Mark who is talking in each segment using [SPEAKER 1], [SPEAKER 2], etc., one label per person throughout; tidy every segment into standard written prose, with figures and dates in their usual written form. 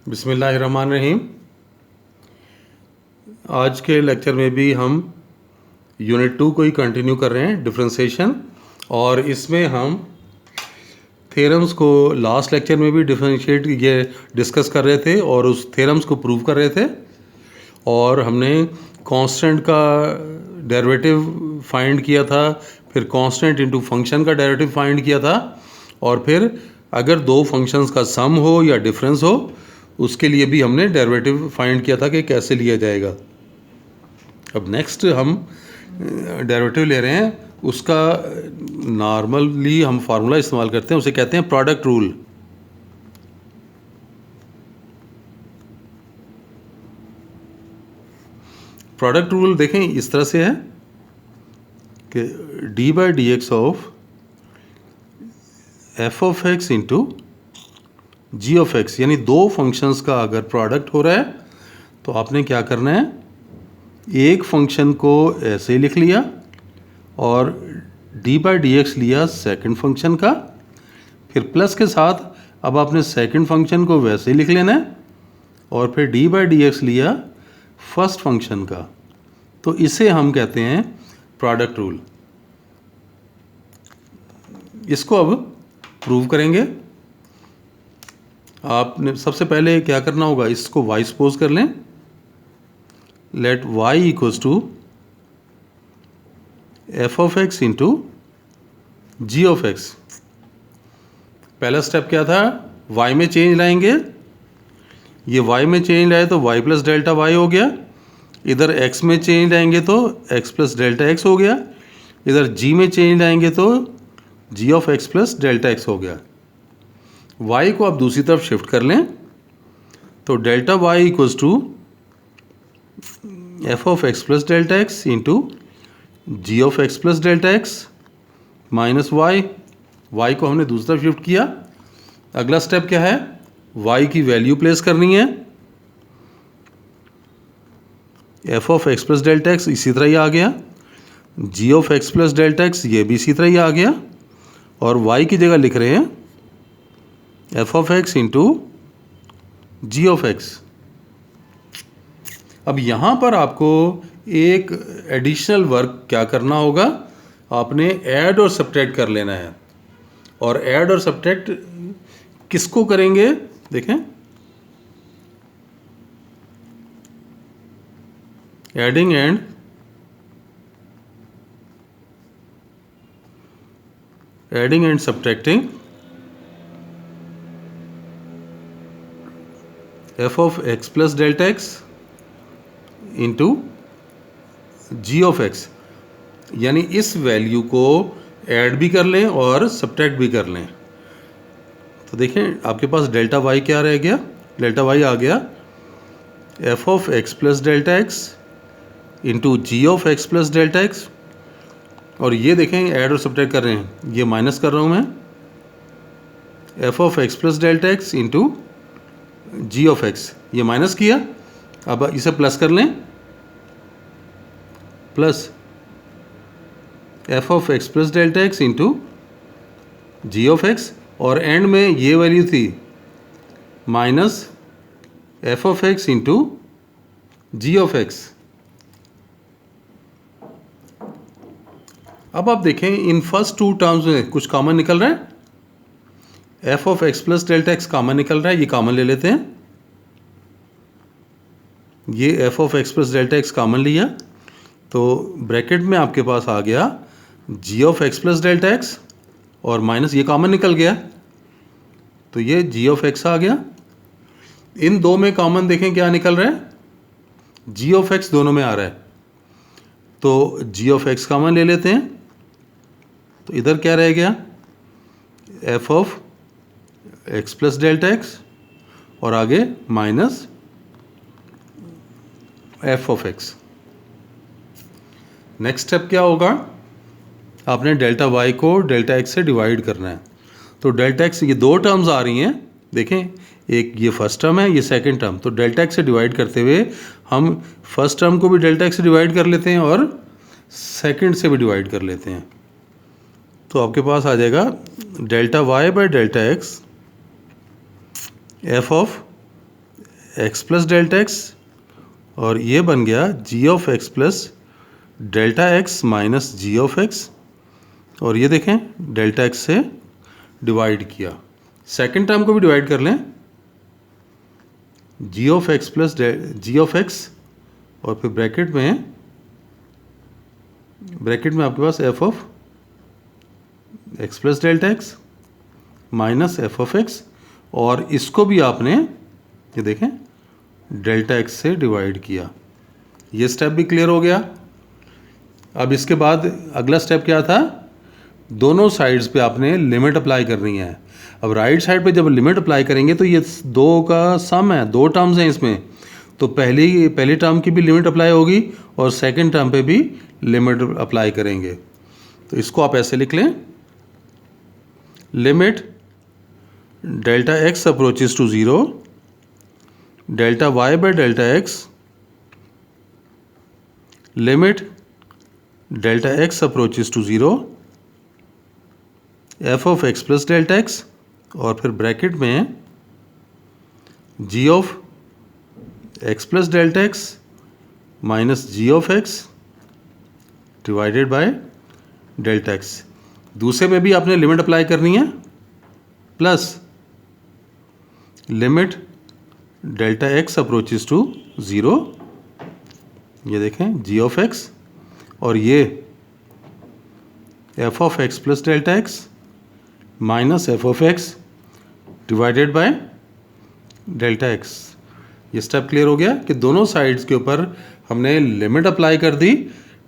[SPEAKER 1] बिस्मिल्लाहिर्रहमानिर्रहीम। आज के लेक्चर में भी हम यूनिट 2 को ही कंटिन्यू कर रहे हैं, डिफरेंशिएशन। और इसमें हम थ्योरम्स को लास्ट लेक्चर में भी डिस्कस कर रहे थे और उस थ्योरम्स को प्रूव कर रहे थे। और हमने कांस्टेंट का डेरिवेटिव फाइंड किया था, फिर कांस्टेंट इनटू फंक्शन का डेरिवेटिव फाइंड किया था, और फिर अगर दो फंक्शंस का सम हो या डिफरेंस हो उसके लिए भी हमने डेरिवेटिव फाइंड किया था कि कैसे लिया जाएगा। अब नेक्स्ट हम डेरिवेटिव ले रहे हैं, उसका नॉर्मली हम फार्मूला इस्तेमाल करते हैं, उसे कहते हैं प्रोडक्ट रूल। प्रोडक्ट रूल देखें इस तरह से है कि d by D x of f of x into g of x, यानी दो फंक्शंस का अगर प्रोडक्ट हो रहा है तो आपने क्या करना है, एक फंक्शन को ऐसे लिख लिया और डी बाई डी एक्स लिया सेकेंड फंक्शन का, फिर प्लस के साथ अब आपने सेकेंड फंक्शन को वैसे ही लिख लेना है और फिर डी बाई डी एक्स लिया फर्स्ट फंक्शन का। तो इसे हम कहते हैं प्रोडक्ट रूल। इसको अब प्रूव करेंगे। आपने सबसे पहले क्या करना होगा, इसको y सपोज कर लें। Let y equals to f of x into g of x. पहला स्टेप क्या था, y में चेंज लाएंगे। ये y में चेंज लाए तो y प्लस डेल्टा y हो गया। इधर x में चेंज लाएंगे तो x प्लस डेल्टा x हो गया। इधर g में चेंज लाएंगे तो g of x plus delta x हो गया। y को आप दूसरी तरफ शिफ्ट कर लें तो delta y equals to f of x plus delta x into g of x plus delta x minus y. Y को हमने दूसरी तरफ शिफ्ट किया। अगला स्टेप क्या है, y की वैल्यू प्लेस करनी है। F of x plus delta x इसी तरह ही आ गया, g of x plus delta x ये भी इसी तरह ही आ गया, और y की जगह लिख रहे हैं f of x into g of x. अब यहाँ पर आपको एक एडिशनल वर्क क्या करना होगा, आपने ऐड और सब्ट्रैक्ट कर लेना है। और ऐड और सब्ट्रैक्ट किसको करेंगे, देखें, adding and subtracting f of x plus delta x into g of x, यानी इस वैल्यू को ऐड भी कर लें और सब्ट्रैक्ट भी कर लें। तो देखें आपके पास डेल्टा वाई क्या रह गया, डेल्टा वाई आ गया f of x plus delta x into g of x plus delta x. और ये देखें ऐड और सब्ट्रैक्ट कर रहे हैं, ये माइनस कर रहा हूँ मैं, f of x plus delta x into g of x, ये माइनस किया। अब इसे प्लस कर लें, plus f of x plus delta x into g of x, और एंड में ये वैल्यू थी minus f of x into g of x. अब आप देखें इन फर्स्ट टू टर्म्स में कुछ कॉमन निकल रहा है। F of x plus delta x common निकल रहा है, ये कॉमन ले लेते हैं। ये f of x plus delta x common लिया तो ब्रैकेट में आपके पास आ गया g of x plus delta x, और माइनस ये कॉमन निकल गया तो ये जी ऑफ एक्स आ गया। इन दो में कॉमन देखें क्या निकल रहा है, जी ऑफ एक्स दोनों में आ रहा है, तो जी ऑफ एक्स कॉमन ले लेते हैं। तो इधर क्या रह गया, f of x plus delta x और आगे minus f of x. Next step क्या होगा, आपने डेल्टा वाई को डेल्टा एक्स से डिवाइड करना है। तो डेल्टा एक्स, ये दो टर्म्स आ रही हैं, देखें एक ये फर्स्ट टर्म है, ये सेकंड टर्म। तो डेल्टा एक्स से डिवाइड करते हुए हम फर्स्ट टर्म को भी डेल्टा एक्स से डिवाइड कर लेते हैं और सेकंड से भी डिवाइड कर लेते हैं। तो आपके पास आ जाएगा delta y by delta x f of x plus delta x, और ये बन गया g of x plus delta x minus g of x, और ये देखें डेल्टा एक्स से डिवाइड किया। सेकंड टर्म को भी डिवाइड कर लें, g of x plus g of x, और फिर ब्रैकेट में आपके पास f of x plus delta x minus f of x, और इसको भी आपने ये देखें डेल्टा एक्स से डिवाइड किया। ये स्टेप भी क्लियर हो गया। अब इसके बाद अगला स्टेप क्या था, दोनों साइड्स पे आपने लिमिट अप्लाई करनी है। अब राइट साइड पे जब लिमिट अप्लाई करेंगे तो ये दो का सम है, दो टर्म्स हैं इसमें, तो पहली टर्म की भी लिमिट अप्लाई होगी और सेकंड टर्म पे भी लिमिट अप्लाई करेंगे। तो इसको आप ऐसे लिख लें, limit delta x approaches to zero, delta y by delta x, limit delta x approaches to zero, f of x plus delta x, और फिर ब्रैकेट में g of x plus delta x minus g of x divided by delta x. दूसरे में भी आपने limit apply करनी है, plus limit delta x approaches to zero, ये देखें जी ऑफ एक्स, और ये f of x plus delta x minus f of x divided by delta x. ये स्टेप क्लियर हो गया कि दोनों साइड्स के ऊपर हमने लिमिट अप्लाई कर दी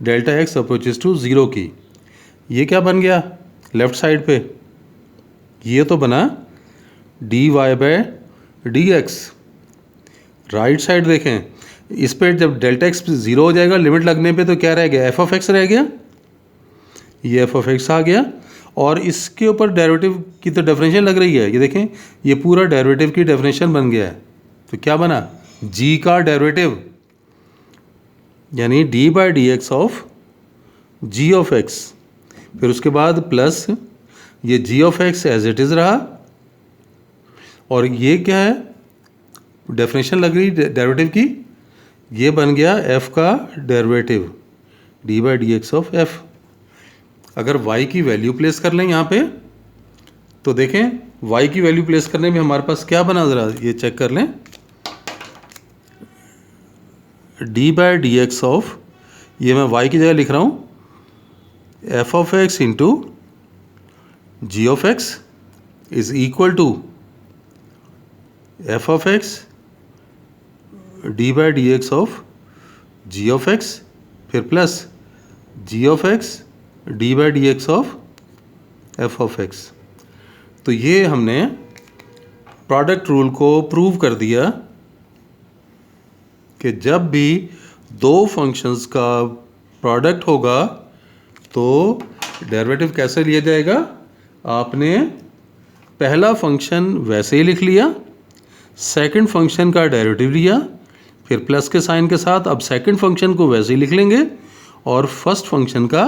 [SPEAKER 1] delta x approaches to zero की। ये क्या बन गया लेफ्ट साइड पे, ये तो बना d y by d x. Right side देखें, इस पे जब डेल्टा एक्स ज़ीरो हो जाएगा लिमिट लगने पे, तो क्या रह गया, एफ ऑफ एक्स रह गया, ये एफ ऑफ एक्स आ गया, और इसके ऊपर डेरिवेटिव की तो डेफिनेशन लग रही है, ये देखें ये पूरा डेरिवेटिव की डेफिनेशन बन गया है। तो क्या बना, जी का डेरिवेटिव यानी D by D x of ji of x, फिर उसके बाद प्लस ये जी of X as it is रहा, और ये क्या है डेफिनेशन लग रही डेरिवेटिव की, ये बन गया एफ का derivative D by D x of F. अगर y की वैल्यू प्लेस कर लें यहाँ पे, तो देखें y की वैल्यू प्लेस करने में हमारे पास क्या बना, ज़रा ये चेक कर लें, d by D x of, ये मैं y की जगह लिख रहा हूँ, f of x into g of x is equal to f of x d by D x of ji of x, फिर plus g of x d by D x of f of x. तो ये हमने product rule को prove कर दिया कि जब भी दो फंक्शंस का प्रोडक्ट होगा तो डेरिवेटिव कैसे लिया जाएगा, आपने पहला फंक्शन वैसे ही लिख लिया, सेकंड फंक्शन का डेरिवेटिव लिया, फिर प्लस के साइन के साथ अब सेकंड फंक्शन को वैसे ही लिख लेंगे और फर्स्ट फंक्शन का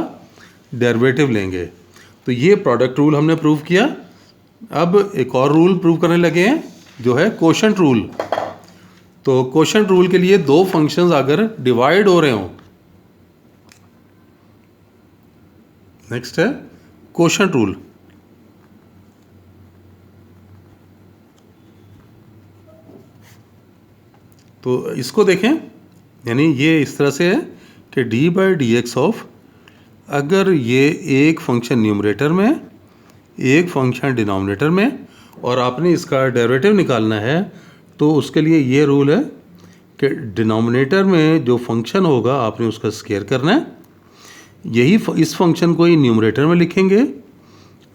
[SPEAKER 1] डेरिवेटिव लेंगे। तो ये प्रोडक्ट रूल हमने प्रूव किया। अब एक और रूल प्रूव करने लगे हैं जो है कोशेंट रूल। तो कोशेंट रूल के लिए दो फंक्शंस अगर डिवाइड हो रहे हों, नेक्स्ट है कोशेंट रूल। तो इसको देखें, यानी ये इस तरह से है कि d by D x of, अगर ये एक फंक्शन न्यूमरेटर में एक फंक्शन डिनोमिनेटर में और आपने इसका डेरिवेटिव निकालना है, तो उसके लिए ये रूल है कि डिनोमिनेटर में जो फंक्शन होगा आपने उसका स्क्वायर करना है, यही इस फंक्शन को ही न्यूमरेटर में लिखेंगे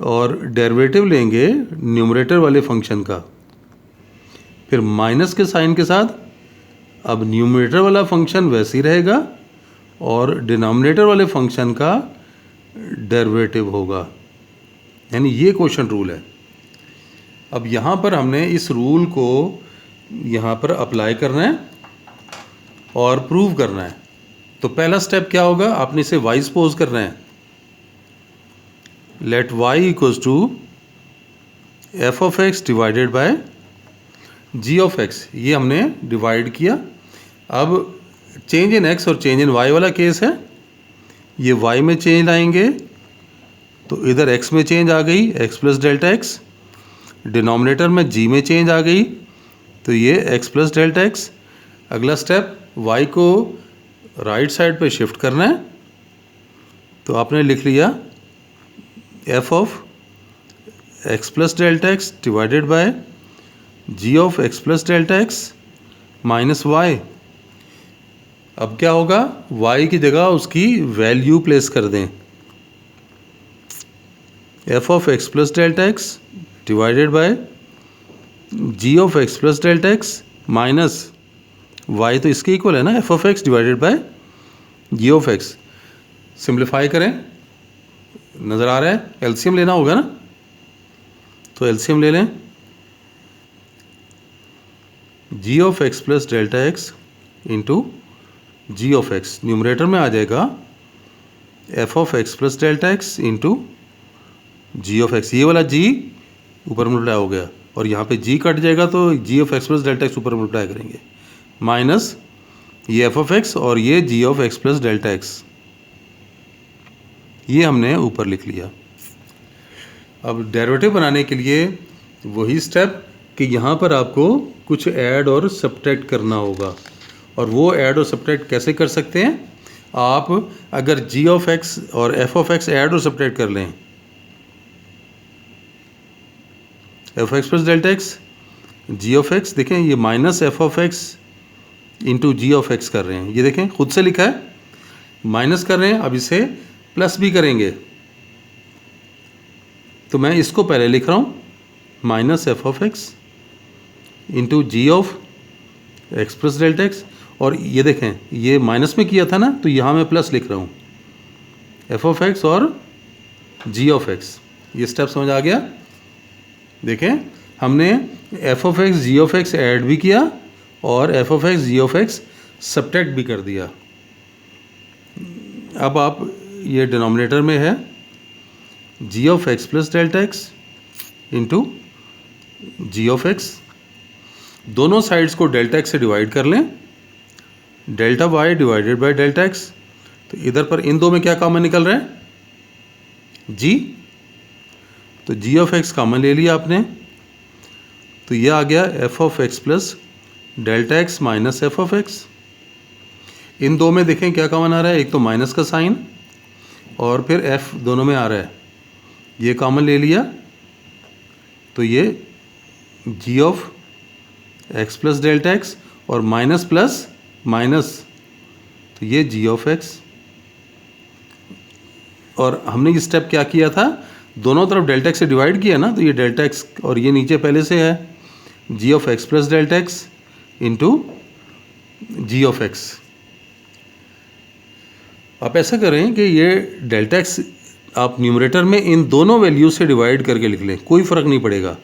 [SPEAKER 1] और डेरिवेटिव लेंगे न्यूमरेटर वाले फंक्शन का, फिर माइनस के साइन के साथ अब न्यूमरेटर वाला फंक्शन वैसे ही रहेगा और डिनोमिनेटर वाले फंक्शन का डेरिवेटिव होगा। यानी ये कोशेंट रूल है। अब यहाँ पर हमने इस रूल को यहाँ पर अप्लाई करना है और प्रूव करना है। तो पहला स्टेप क्या होगा, आपने इसे y सपोज करना है। Let y equals to f of x divided by g of x, ये हमने डिवाइड किया। अब चेंज इन एक्स और चेंज इन वाई वाला केस है, ये वाई में चेंज लाएंगे तो इधर एक्स में चेंज आ गई, x plus delta x. Denominator में जी में चेंज आ गई तो ये एक्स प्लस डेल्टा एक्स। अगला स्टेप, वाई को राइट साइड पे शिफ्ट करना है, तो आपने लिख लिया f of x plus delta x divided by g of x plus delta x minus y. अब क्या होगा, y की जगह उसकी वैल्यू प्लेस कर दें, f of x plus delta x divided by g of x plus delta x minus y, तो इसके इक्वल है ना f of x divided by g of x. Simplify करें, नज़र आ रहा है, एलसीएम लेना होगा ना, तो एलसीएम ले लें। G of x plus delta x into g of x, numerator में आ जाएगा f of x plus delta x into g of x. ये वाला जी ऊपर मल्टीप्लाई हो गया और यहाँ पे जी कट जाएगा तो g of x plus delta x ऊपर मल्टीप्लाई करेंगे, माइनस ये एफ ऑफ एक्स और ये जी of x plus delta x, ये हमने ऊपर लिख लिया। अब डेरिवेटिव बनाने के लिए वही स्टेप कि यहाँ पर आपको कुछ ऐड और सब्ट्रैक्ट करना होगा, और वो ऐड और सब्ट्रैक्ट कैसे कर सकते हैं, आप अगर जी ऑफ एक्स और एफ ऑफ एक्स ऐड और सब्ट्रैक्ट कर लें, f x plus delta x g of x, देखें ये minus f of x into g of x कर रहे हैं, ये देखें खुद से लिखा है, माइनस कर रहे हैं, अब इसे प्लस भी करेंगे, तो मैं इसको पहले लिख रहा हूँ minus f of x into g of x plus delta x, और ये देखें ये माइनस में किया था ना, तो यहाँ मैं प्लस लिख रहा हूँ एफ ऑफ एक्स और जी ऑफ एक्स। ये स्टेप समझ आ गया। देखें हमने f of x g of x add भी किया और f of x g of x subtract भी कर दिया। अब आप ये डिनोमिनेटर में है g of x plus delta x into g of x, दोनों साइड्स को डेल्टा एक्स से डिवाइड कर लें, delta y divided by delta x, तो इधर पर इन दो में क्या कॉमन निकल रहा है, जी, तो जी ऑफ एक्स कॉमन ले लिया आपने, तो ये आ गया f of x plus delta x minus f of x. इन दो में देखें क्या कॉमन आ रहा है, एक तो माइनस का साइन और फिर एफ दोनों में आ रहा है, ये कॉमन ले लिया, तो ये जी of x plus delta x और माइनस प्लस माइनस, तो ये जी ऑफ एक्स। और हमने ये स्टेप क्या किया था, दोनों तरफ डेल्टा एक्स से डिवाइड किया ना, तो ये डेल्टा एक्स और ये नीचे पहले से है g of x plus delta x into g of x. आप ऐसा करें कि ये डेल्टा एक्स आप न्यूमरेटर में इन दोनों वैल्यू से डिवाइड करके लिख लें, कोई फ़र्क नहीं पड़ेगा।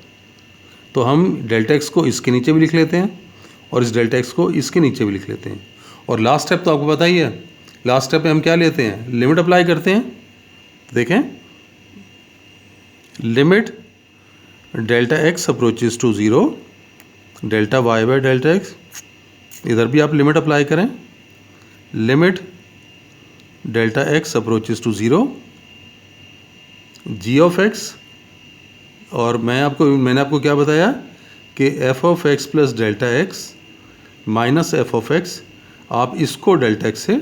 [SPEAKER 1] तो हम डेल्टा एक्स को इसके नीचे भी लिख लेते हैं और इस डेल्टा एक्स को इसके नीचे भी लिख लेते हैं। और लास्ट स्टेप तो आपको पता ही है, लास्ट स्टेप में हम क्या लेते हैं, लिमिट अप्लाई करते हैं। देखें limit delta x approaches to zero delta y by delta x, इधर भी आप लिमिट अप्लाई करें, limit delta x approaches to zero g of x, और मैंने आपको क्या बताया कि f of x plus delta x minus f of x, आप इसको डेल्टा एक्स से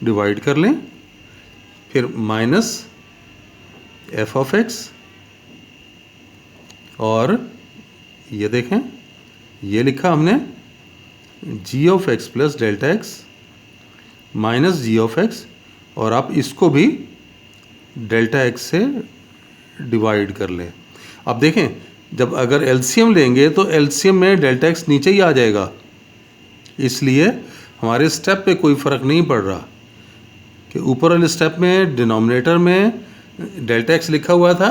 [SPEAKER 1] डिवाइड कर लें, फिर माइनस एफ ऑफ एक्स, और ये देखें ये लिखा हमने g of x plus delta x minus g of x, और आप इसको भी डेल्टा एक्स से डिवाइड कर लें। अब देखें जब अगर एलसीएम लेंगे तो एलसीएम में डेल्टा एक्स नीचे ही आ जाएगा, इसलिए हमारे स्टेप पे कोई फ़र्क नहीं पड़ रहा कि ऊपर वाले स्टेप में डिनोमिनेटर में डेल्टा एक्स लिखा हुआ था,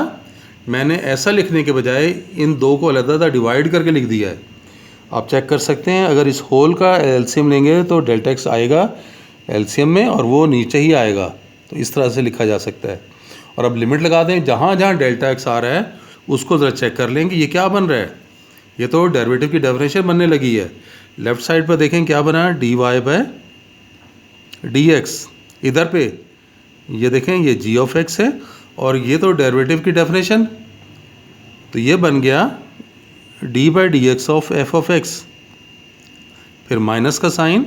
[SPEAKER 1] मैंने ऐसा लिखने के बजाय इन दो को अलग-अलग डिवाइड करके लिख दिया है। आप चेक कर सकते हैं, अगर इस होल का एलसीएम लेंगे तो डेल्टा एक्स आएगा एलसीएम में और वो नीचे ही आएगा, तो इस तरह से लिखा जा सकता है। और अब लिमिट लगा दें, जहाँ जहाँ डेल्टा एक्स आ रहा है उसको ज़रा चेक कर लेंगे ये क्या बन रहा है, ये तो डेरिवेटिव की डेफिनेशन बनने लगी है। लेफ्ट साइड पर देखें क्या बना, dy बाय dx। इधर पे ये देखें ये g ऑफ x है और ये तो डेरिवेटिव की डेफिनेशन, तो ये बन गया d by D x of f of x, फिर माइनस का साइन,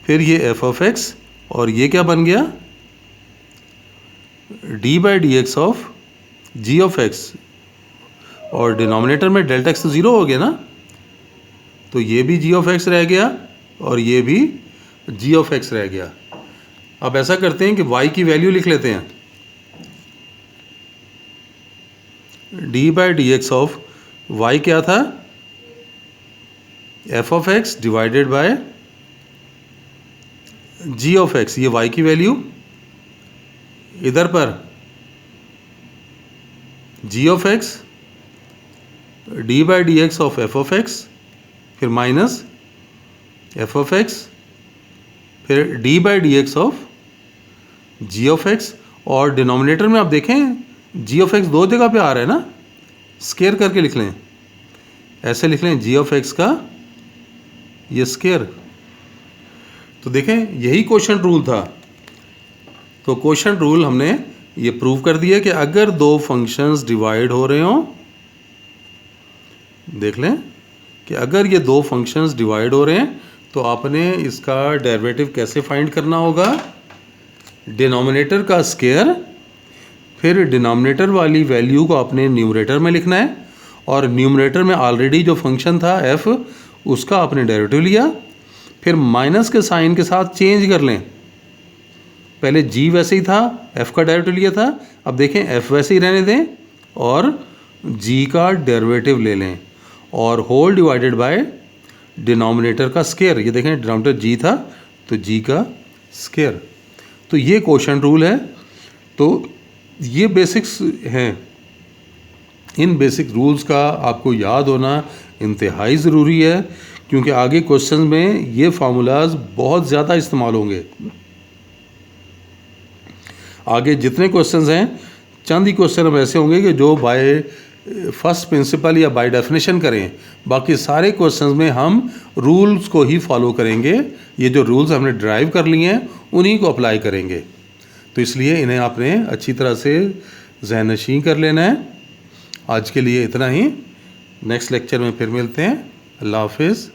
[SPEAKER 1] फिर ये f ऑफ x और ये क्या बन गया d by D x of g of x, और डिनोमिनेटर में डेल्टा x तो ज़ीरो हो गया ना, तो ये भी g ऑफ x रह गया और ये भी g ऑफ x रह गया। अब ऐसा करते हैं कि y की वैल्यू लिख लेते हैं, d by D x of y क्या था, f of x divided by g of x, ये y की वैल्यू, इधर पर g of x d by D x of f of x, फिर माइनस f ऑफ x, फिर d by D x of g of x, और denominator में आप देखें g ऑफ x दो जगह पे आ रहा है ना, स्केयर करके लिख लें, ऐसे लिख लें g ऑफ x का ये स्केयर। तो देखें यही क्वोशंट रूल था। तो क्वोशंट रूल हमने ये प्रूव कर दिया कि अगर दो फंक्शंस डिवाइड हो रहे हों, देख लें कि अगर ये दो फंक्शंस डिवाइड हो रहे हैं तो आपने इसका डेरिवेटिव कैसे फाइंड करना होगा, डिनोमिनेटर का स्केयर, फिर डिनोमिनेटर वाली वैल्यू को आपने न्यूमरेटर में लिखना है, और न्यूमरेटर में ऑलरेडी जो फंक्शन था f उसका आपने डेरिवेटिव लिया, फिर माइनस के साइन के साथ चेंज कर लें, पहले g वैसे ही था, f का डेरिवेटिव लिया था, अब देखें f वैसे ही रहने दें और g का डेरिवेटिव ले लें, और होल डिवाइडेड बाय डिनोमिनेटर का स्केयर, ये देखें डिनोमिनेटर g था तो g का स्केयर। तो ये क्वोशंट रूल है। तो ये बेसिक्स हैं, इन बेसिक रूल्स का आपको याद होना इंतहाई ज़रूरी है, क्योंकि आगे क्वेश्चन में ये फार्मूलाज बहुत ज़्यादा इस्तेमाल होंगे। आगे जितने क्वेश्चंस हैं, चंद ही क्वेश्चन अब ऐसे होंगे कि जो बाय फर्स्ट प्रिंसिपल या बाय डेफिनेशन करें, बाकी सारे क्वेश्चंस में हम रूल्स को ही फॉलो करेंगे। ये जो रूल्स हमने ड्राइव कर लिए हैं उन्हीं को अप्लाई करेंगे, तो इसलिए इन्हें आपने अच्छी तरह से ज़हननशीं कर लेना है। आज के लिए इतना ही, नेक्स्ट लेक्चर में फिर मिलते हैं। अल्लाह हाफिज़।